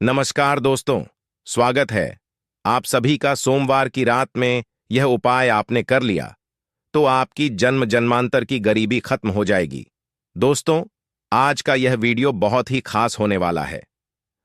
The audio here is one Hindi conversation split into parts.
नमस्कार दोस्तों, स्वागत है आप सभी का। सोमवार की रात में यह उपाय आपने कर लिया तो आपकी जन्म जन्मांतर की गरीबी खत्म हो जाएगी। दोस्तों, आज का यह वीडियो बहुत ही खास होने वाला है।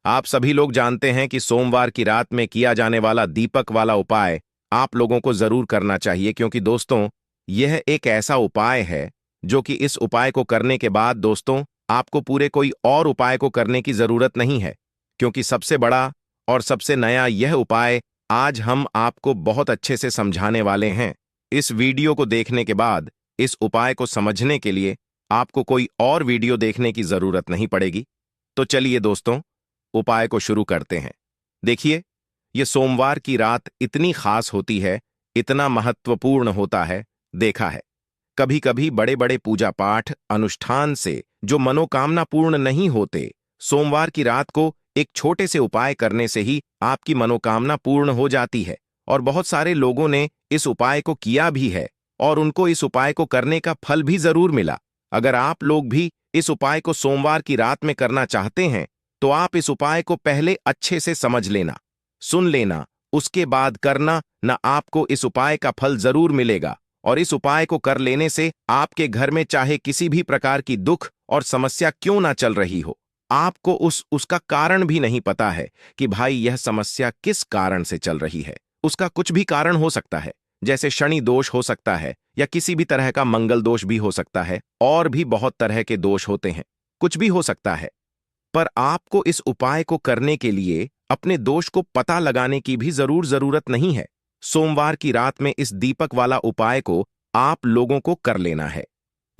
आप सभी लोग जानते हैं कि सोमवार की रात में किया जाने वाला दीपक वाला उपाय आप लोगों को जरूर करना चाहिए, क्योंकि दोस्तों यह एक ऐसा उपाय है जो कि इस उपाय को करने के बाद दोस्तों आपको पूरे कोई और उपाय को करने की जरूरत नहीं है, क्योंकि सबसे बड़ा और सबसे नया यह उपाय आज हम आपको बहुत अच्छे से समझाने वाले हैं। इस वीडियो को देखने के बाद इस उपाय को समझने के लिए आपको कोई और वीडियो देखने की जरूरत नहीं पड़ेगी। तो चलिए दोस्तों, उपाय को शुरू करते हैं। देखिए, यह सोमवार की रात इतनी खास होती है, इतना महत्वपूर्ण होता है। देखा है, कभी कभी बड़े बड़े पूजा पाठ अनुष्ठान से जो मनोकामना पूर्ण नहीं होते, सोमवार की रात को एक छोटे से उपाय करने से ही आपकी मनोकामना पूर्ण हो जाती है। और बहुत सारे लोगों ने इस उपाय को किया भी है और उनको इस उपाय को करने का फल भी जरूर मिला। अगर आप लोग भी इस उपाय को सोमवार की रात में करना चाहते हैं तो आप इस उपाय को पहले अच्छे से समझ लेना, सुन लेना, उसके बाद करना, न आपको इस उपाय का फल जरूर मिलेगा। और इस उपाय को कर लेने से आपके घर में चाहे किसी भी प्रकार की दुख और समस्या क्यों ना चल रही हो, आपको उसका कारण भी नहीं पता है कि भाई यह समस्या किस कारण से चल रही है। उसका कुछ भी कारण हो सकता है, जैसे शनि दोष हो सकता है या किसी भी तरह का मंगल दोष भी हो सकता है, और भी बहुत तरह के दोष होते हैं, कुछ भी हो सकता है। पर आपको इस उपाय को करने के लिए अपने दोष को पता लगाने की भी जरूरत नहीं है। सोमवार की रात में इस दीपक वाला उपाय को आप लोगों को कर लेना है।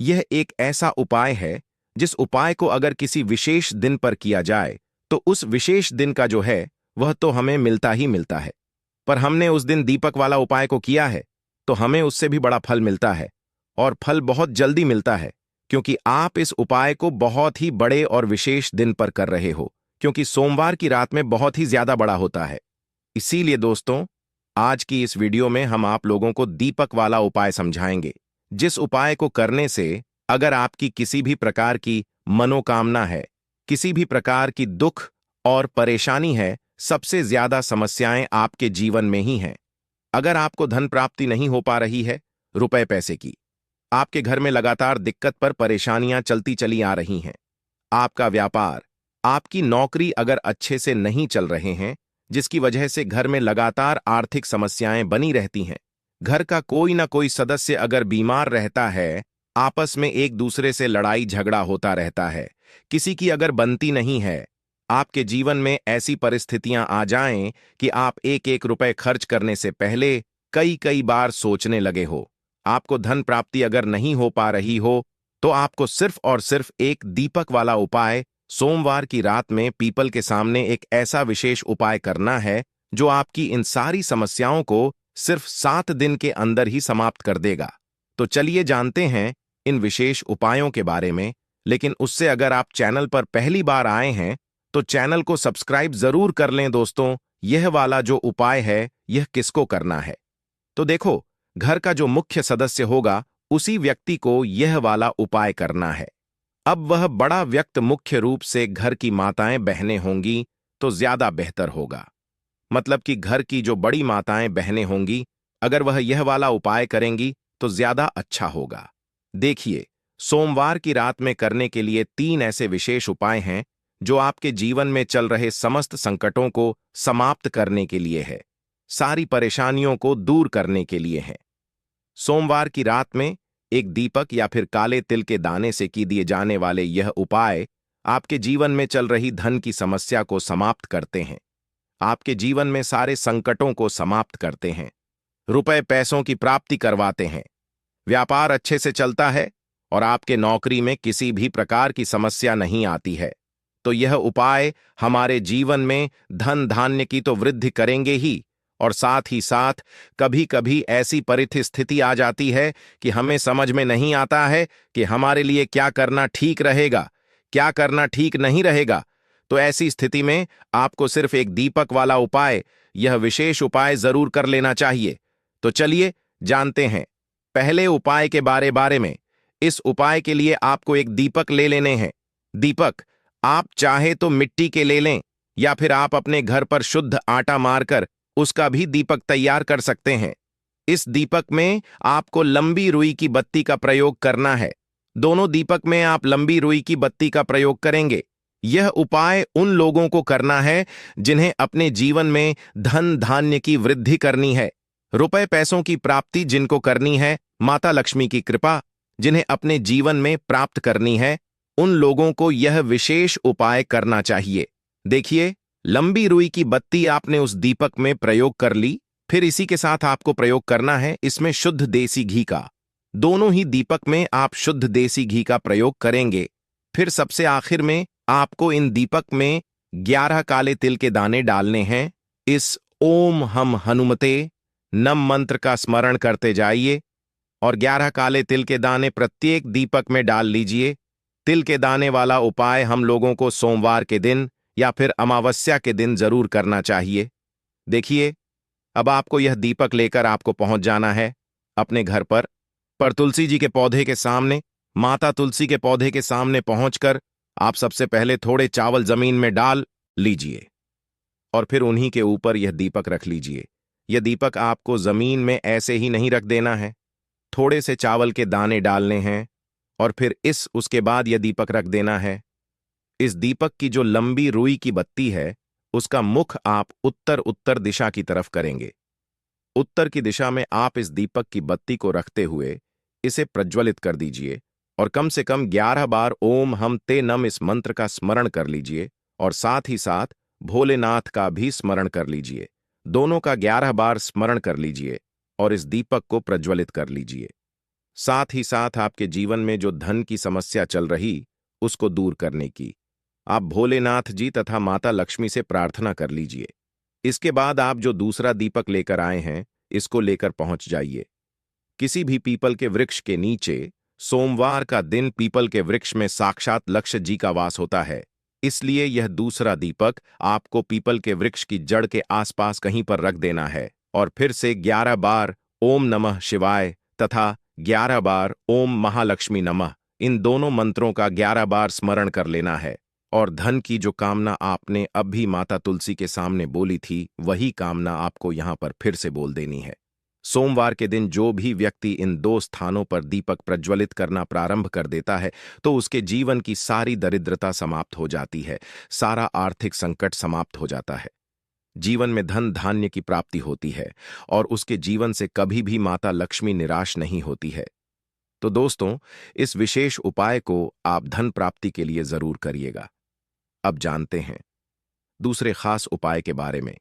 यह एक ऐसा उपाय है जिस उपाय को अगर किसी विशेष दिन पर किया जाए तो उस विशेष दिन का जो है वह तो हमें मिलता ही मिलता है। पर हमने उस दिन दीपक वाला उपाय को किया है तो हमें उससे भी बड़ा फल मिलता है, और फल बहुत जल्दी मिलता है, क्योंकि आप इस उपाय को बहुत ही बड़े और विशेष दिन पर कर रहे हो, क्योंकि सोमवार की रात में बहुत ही ज्यादा बड़ा होता है। इसीलिए दोस्तों, आज की इस वीडियो में हम आप लोगों को दीपक वाला उपाय समझाएंगे, जिस उपाय को करने से अगर आपकी किसी भी प्रकार की मनोकामना है, किसी भी प्रकार की दुख और परेशानी है, सबसे ज्यादा समस्याएं आपके जीवन में ही हैं। अगर आपको धन प्राप्ति नहीं हो पा रही है, रुपए पैसे की, आपके घर में लगातार दिक्कत पर परेशानियां चलती चली आ रही हैं, आपका व्यापार, आपकी नौकरी अगर अच्छे से नहीं चल रहे हैं, जिसकी वजह से घर में लगातार आर्थिक समस्याएं बनी रहती हैं, घर का कोई ना कोई सदस्य अगर बीमार रहता है, आपस में एक दूसरे से लड़ाई झगड़ा होता रहता है, किसी की अगर बनती नहीं है, आपके जीवन में ऐसी परिस्थितियां आ जाएं कि आप एक एक रुपए खर्च करने से पहले कई कई बार सोचने लगे हो, आपको धन प्राप्ति अगर नहीं हो पा रही हो, तो आपको सिर्फ और सिर्फ एक दीपक वाला उपाय सोमवार की रात में पीपल के सामने एक ऐसा विशेष उपाय करना है जो आपकी इन सारी समस्याओं को सिर्फ 7 दिन के अंदर ही समाप्त कर देगा। तो चलिए जानते हैं इन विशेष उपायों के बारे में। लेकिन उससे अगर आप चैनल पर पहली बार आए हैं तो चैनल को सब्सक्राइब जरूर कर लें। दोस्तों, यह वाला जो उपाय है यह किसको करना है? तो देखो, घर का जो मुख्य सदस्य होगा उसी व्यक्ति को यह वाला उपाय करना है। अब वह बड़ा व्यक्ति मुख्य रूप से घर की माताएं बहनें होंगी तो ज्यादा बेहतर होगा। मतलब कि घर की जो बड़ी माताएं बहनें होंगी, अगर वह यह वाला उपाय करेंगी तो ज्यादा अच्छा होगा। देखिए, सोमवार की रात में करने के लिए 3 ऐसे विशेष उपाय हैं जो आपके जीवन में चल रहे समस्त संकटों को समाप्त करने के लिए है, सारी परेशानियों को दूर करने के लिए है। सोमवार की रात में एक दीपक या फिर काले तिल के दाने से की दिए जाने वाले यह उपाय आपके जीवन में चल रही धन की समस्या को समाप्त करते हैं, आपके जीवन में सारे संकटों को समाप्त करते हैं, रुपए पैसों की प्राप्ति करवाते हैं, व्यापार अच्छे से चलता है और आपके नौकरी में किसी भी प्रकार की समस्या नहीं आती है। तो यह उपाय हमारे जीवन में धन धान्य की तो वृद्धि करेंगे ही, और साथ ही साथ कभी कभी ऐसी परिस्थिति आ जाती है कि हमें समझ में नहीं आता है कि हमारे लिए क्या करना ठीक रहेगा, क्या करना ठीक नहीं रहेगा। तो ऐसी स्थिति में आपको सिर्फ एक दीपक वाला उपाय, यह विशेष उपाय जरूर कर लेना चाहिए। तो चलिए जानते हैं पहले उपाय के बारे में। इस उपाय के लिए आपको एक दीपक ले लेने हैं। दीपक आप चाहे तो मिट्टी के ले लें या फिर आप अपने घर पर शुद्ध आटा मारकर उसका भी दीपक तैयार कर सकते हैं। इस दीपक में आपको लंबी रुई की बत्ती का प्रयोग करना है। दोनों दीपक में आप लंबी रुई की बत्ती का प्रयोग करेंगे। यह उपाय उन लोगों को करना है जिन्हें अपने जीवन में धन धान्य की वृद्धि करनी है, रुपए पैसों की प्राप्ति जिनको करनी है, माता लक्ष्मी की कृपा जिन्हें अपने जीवन में प्राप्त करनी है, उन लोगों को यह विशेष उपाय करना चाहिए। देखिए, लंबी रुई की बत्ती आपने उस दीपक में प्रयोग कर ली। फिर इसी के साथ आपको प्रयोग करना है इसमें शुद्ध देसी घी का। दोनों ही दीपक में आप शुद्ध देसी घी का प्रयोग करेंगे। फिर सबसे आखिर में आपको इन दीपक में 11 काले तिल के दाने डालने हैं। इस ओम हम हनुमते नम मंत्र का स्मरण करते जाइए और 11 काले तिल के दाने प्रत्येक दीपक में डाल लीजिए। तिल के दाने वाला उपाय हम लोगों को सोमवार के दिन या फिर अमावस्या के दिन जरूर करना चाहिए। देखिए, अब आपको यह दीपक लेकर आपको पहुंच जाना है अपने घर पर तुलसी जी के पौधे के सामने, माता तुलसी के पौधे के सामने पहुंचकर आप सबसे पहले थोड़े चावल जमीन में डाल लीजिए और फिर उन्हीं के ऊपर यह दीपक रख लीजिए। यह दीपक आपको जमीन में ऐसे ही नहीं रख देना है, थोड़े से चावल के दाने डालने हैं और फिर उसके बाद यह दीपक रख देना है। इस दीपक की जो लंबी रुई की बत्ती है उसका मुख आप उत्तर उत्तर दिशा की तरफ करेंगे। उत्तर की दिशा में आप इस दीपक की बत्ती को रखते हुए इसे प्रज्वलित कर दीजिए और कम से कम 11 बार ओम हम ते नम इस मंत्र का स्मरण कर लीजिए और साथ ही साथ भोलेनाथ का भी स्मरण कर लीजिए। दोनों का 11 बार स्मरण कर लीजिए और इस दीपक को प्रज्वलित कर लीजिए। साथ ही साथ आपके जीवन में जो धन की समस्या चल रही उसको दूर करने की आप भोलेनाथ जी तथा माता लक्ष्मी से प्रार्थना कर लीजिए। इसके बाद आप जो दूसरा दीपक लेकर आए हैं इसको लेकर पहुंच जाइए किसी भी पीपल के वृक्ष के नीचे। सोमवार का दिन पीपल के वृक्ष में साक्षात लक्ष्य जी का वास होता है, इसलिए यह दूसरा दीपक आपको पीपल के वृक्ष की जड़ के आसपास कहीं पर रख देना है और फिर से 11 बार ओम नमः शिवाय तथा 11 बार ओम महालक्ष्मी नमः इन दोनों मंत्रों का 11 बार स्मरण कर लेना है और धन की जो कामना आपने अब भी माता तुलसी के सामने बोली थी वही कामना आपको यहां पर फिर से बोल देनी है। सोमवार के दिन जो भी व्यक्ति इन 2 स्थानों पर दीपक प्रज्वलित करना प्रारंभ कर देता है तो उसके जीवन की सारी दरिद्रता समाप्त हो जाती है, सारा आर्थिक संकट समाप्त हो जाता है, जीवन में धन धान्य की प्राप्ति होती है और उसके जीवन से कभी भी माता लक्ष्मी निराश नहीं होती है। तो दोस्तों, इस विशेष उपाय को आप धन प्राप्ति के लिए जरूर करिएगा। अब जानते हैं दूसरे खास उपाय के बारे में।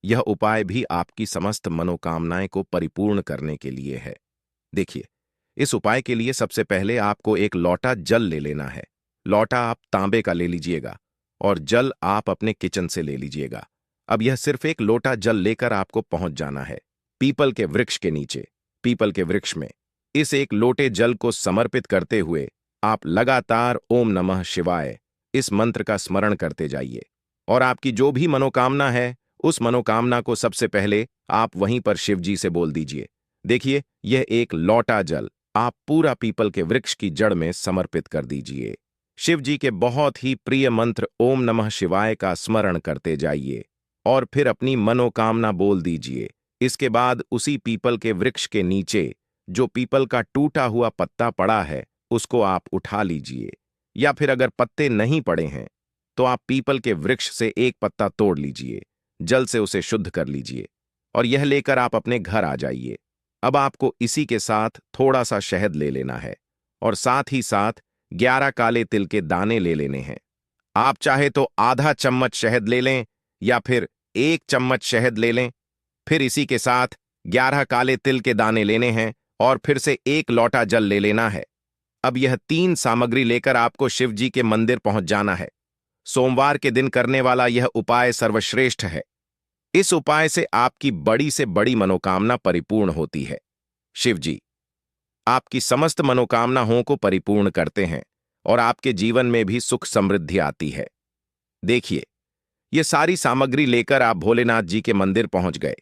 यह उपाय भी आपकी समस्त मनोकामनाएं को परिपूर्ण करने के लिए है। देखिए, इस उपाय के लिए सबसे पहले आपको एक लोटा जल ले लेना है। लोटा आप तांबे का ले लीजिएगा और जल आप अपने किचन से ले लीजिएगा। अब यह सिर्फ एक लोटा जल लेकर आपको पहुंच जाना है पीपल के वृक्ष के नीचे। पीपल के वृक्ष में इस एक लोटे जल को समर्पित करते हुए आप लगातार ओम नमः शिवाय इस मंत्र का स्मरण करते जाइए और आपकी जो भी मनोकामना है उस मनोकामना को सबसे पहले आप वहीं पर शिव जी से बोल दीजिए। देखिए, यह एक लोटा जल आप पूरा पीपल के वृक्ष की जड़ में समर्पित कर दीजिए। शिव जी के बहुत ही प्रिय मंत्र ओम नमः शिवाय का स्मरण करते जाइए और फिर अपनी मनोकामना बोल दीजिए। इसके बाद उसी पीपल के वृक्ष के नीचे जो पीपल का टूटा हुआ पत्ता पड़ा है उसको आप उठा लीजिए, या फिर अगर पत्ते नहीं पड़े हैं तो आप पीपल के वृक्ष से एक पत्ता तोड़ लीजिए, जल से उसे शुद्ध कर लीजिए और यह लेकर आप अपने घर आ जाइए। अब आपको इसी के साथ थोड़ा सा शहद ले लेना है और साथ ही साथ 11 काले तिल के दाने ले लेने हैं। आप चाहे तो आधा चम्मच शहद ले लें या फिर 1 चम्मच शहद ले लें। फिर इसी के साथ 11 काले तिल के दाने लेने हैं और फिर से 1 लोटा जल ले लेना है। अब यह 3 सामग्री लेकर आपको शिव जी के मंदिर पहुंच जाना है। सोमवार के दिन करने वाला यह उपाय सर्वश्रेष्ठ है। इस उपाय से आपकी बड़ी से बड़ी मनोकामना परिपूर्ण होती है। शिव जी आपकी समस्त मनोकामनाओं को परिपूर्ण करते हैं और आपके जीवन में भी सुख समृद्धि आती है। देखिए, ये सारी सामग्री लेकर आप भोलेनाथ जी के मंदिर पहुंच गए।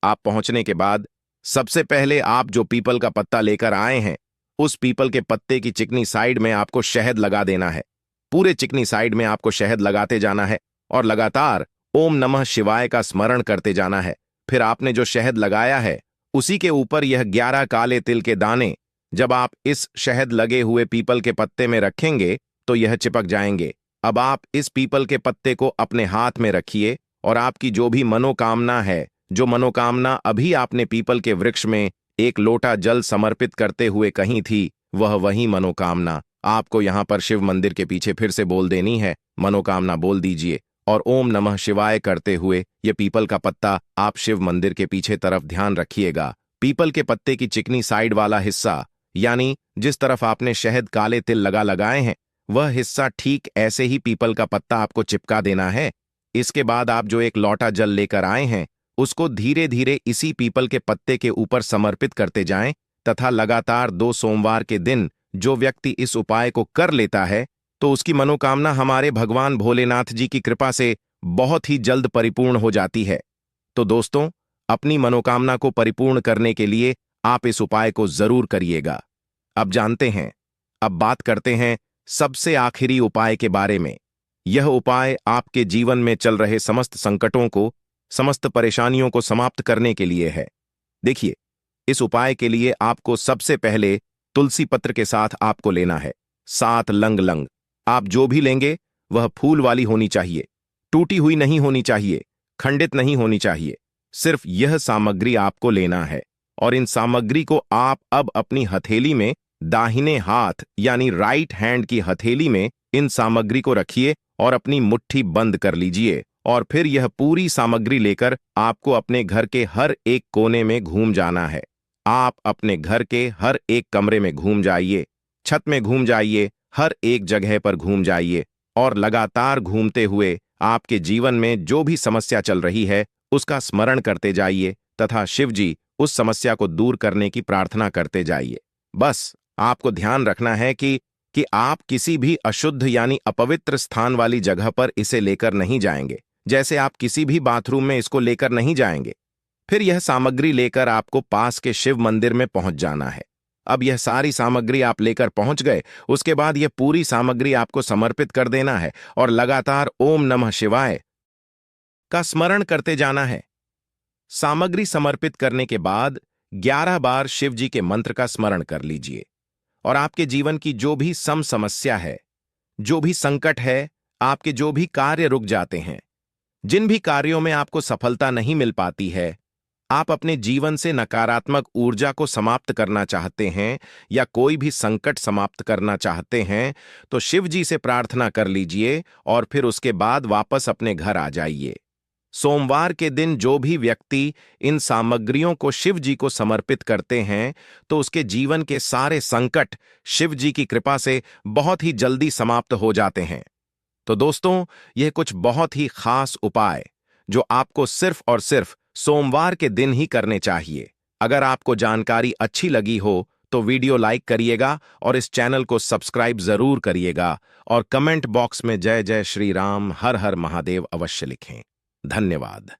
आप पहुंचने के बाद सबसे पहले आप जो पीपल का पत्ता लेकर आए हैं उस पीपल के पत्ते की चिकनी साइड में आपको शहद लगा देना है। पूरे चिकनी साइड में आपको शहद लगाते जाना है और लगातार ओम नमः शिवाय का स्मरण करते जाना है। फिर आपने जो शहद लगाया है उसी के ऊपर यह 11 काले तिल के दाने जब आप इस शहद लगे हुए पीपल के पत्ते में रखेंगे तो यह चिपक जाएंगे। अब आप इस पीपल के पत्ते को अपने हाथ में रखिए और आपकी जो भी मनोकामना है, जो मनोकामना अभी आपने पीपल के वृक्ष में एक लोटा जल समर्पित करते हुए कही थी, वह वही मनोकामना आपको यहां पर शिव मंदिर के पीछे फिर से बोल देनी है। मनोकामना बोल दीजिए और ओम नमः शिवाय करते हुए ये पीपल का पत्ता आप शिव मंदिर के पीछे तरफ ध्यान रखिएगा। पीपल के पत्ते की चिकनी साइड वाला हिस्सा, यानी जिस तरफ आपने शहद काले तिल लगाए हैं, वह हिस्सा ठीक ऐसे ही पीपल का पत्ता आपको चिपका देना है। इसके बाद आप जो एक लोटा जल लेकर आए हैं उसको धीरे धीरे इसी पीपल के पत्ते के ऊपर समर्पित करते जाएं तथा लगातार 2 सोमवार के दिन जो व्यक्ति इस उपाय को कर लेता है तो उसकी मनोकामना हमारे भगवान भोलेनाथ जी की कृपा से बहुत ही जल्द परिपूर्ण हो जाती है। तो दोस्तों, अपनी मनोकामना को परिपूर्ण करने के लिए आप इस उपाय को जरूर करिएगा। अब बात करते हैं सबसे आखिरी उपाय के बारे में। यह उपाय आपके जीवन में चल रहे समस्त संकटों को, समस्त परेशानियों को समाप्त करने के लिए है। देखिए, इस उपाय के लिए आपको सबसे पहले तुलसी पत्र के साथ आपको लेना है 7 लंग। आप जो भी लेंगे वह फूल वाली होनी चाहिए, टूटी हुई नहीं होनी चाहिए, खंडित नहीं होनी चाहिए। सिर्फ यह सामग्री आपको लेना है और इन सामग्री को आप अब अपनी हथेली में, दाहिने हाथ यानी राइट हैंड की हथेली में इन सामग्री को रखिए और अपनी मुट्ठी बंद कर लीजिए। और फिर यह पूरी सामग्री लेकर आपको अपने घर के हर एक कोने में घूम जाना है। आप अपने घर के हर एक कमरे में घूम जाइए, छत में घूम जाइए, हर एक जगह पर घूम जाइए और लगातार घूमते हुए आपके जीवन में जो भी समस्या चल रही है उसका स्मरण करते जाइए तथा शिव जी उस समस्या को दूर करने की प्रार्थना करते जाइए। बस आपको ध्यान रखना है कि आप किसी भी अशुद्ध यानी अपवित्र स्थान वाली जगह पर इसे लेकर नहीं जाएंगे। जैसे आप किसी भी बाथरूम में इसको लेकर नहीं जाएंगे। फिर यह सामग्री लेकर आपको पास के शिव मंदिर में पहुंच जाना है। अब यह सारी सामग्री आप लेकर पहुंच गए, उसके बाद यह पूरी सामग्री आपको समर्पित कर देना है और लगातार ओम नमः शिवाय का स्मरण करते जाना है। सामग्री समर्पित करने के बाद 11 बार शिव जी के मंत्र का स्मरण कर लीजिए और आपके जीवन की जो भी समस्या है, जो भी संकट है, आपके जो भी कार्य रुक जाते हैं, जिन भी कार्यों में आपको सफलता नहीं मिल पाती है, आप अपने जीवन से नकारात्मक ऊर्जा को समाप्त करना चाहते हैं या कोई भी संकट समाप्त करना चाहते हैं, तो शिव जी से प्रार्थना कर लीजिए और फिर उसके बाद वापस अपने घर आ जाइए। सोमवार के दिन जो भी व्यक्ति इन सामग्रियों को शिव जी को समर्पित करते हैं तो उसके जीवन के सारे संकट शिव जी की कृपा से बहुत ही जल्दी समाप्त हो जाते हैं। तो दोस्तों, यह कुछ बहुत ही खास उपाय जो आपको सिर्फ और सिर्फ सोमवार के दिन ही करने चाहिए। अगर आपको जानकारी अच्छी लगी हो तो वीडियो लाइक करिएगा और इस चैनल को सब्सक्राइब जरूर करिएगा और कमेंट बॉक्स में जय जय श्री राम, हर हर महादेव अवश्य लिखें। धन्यवाद।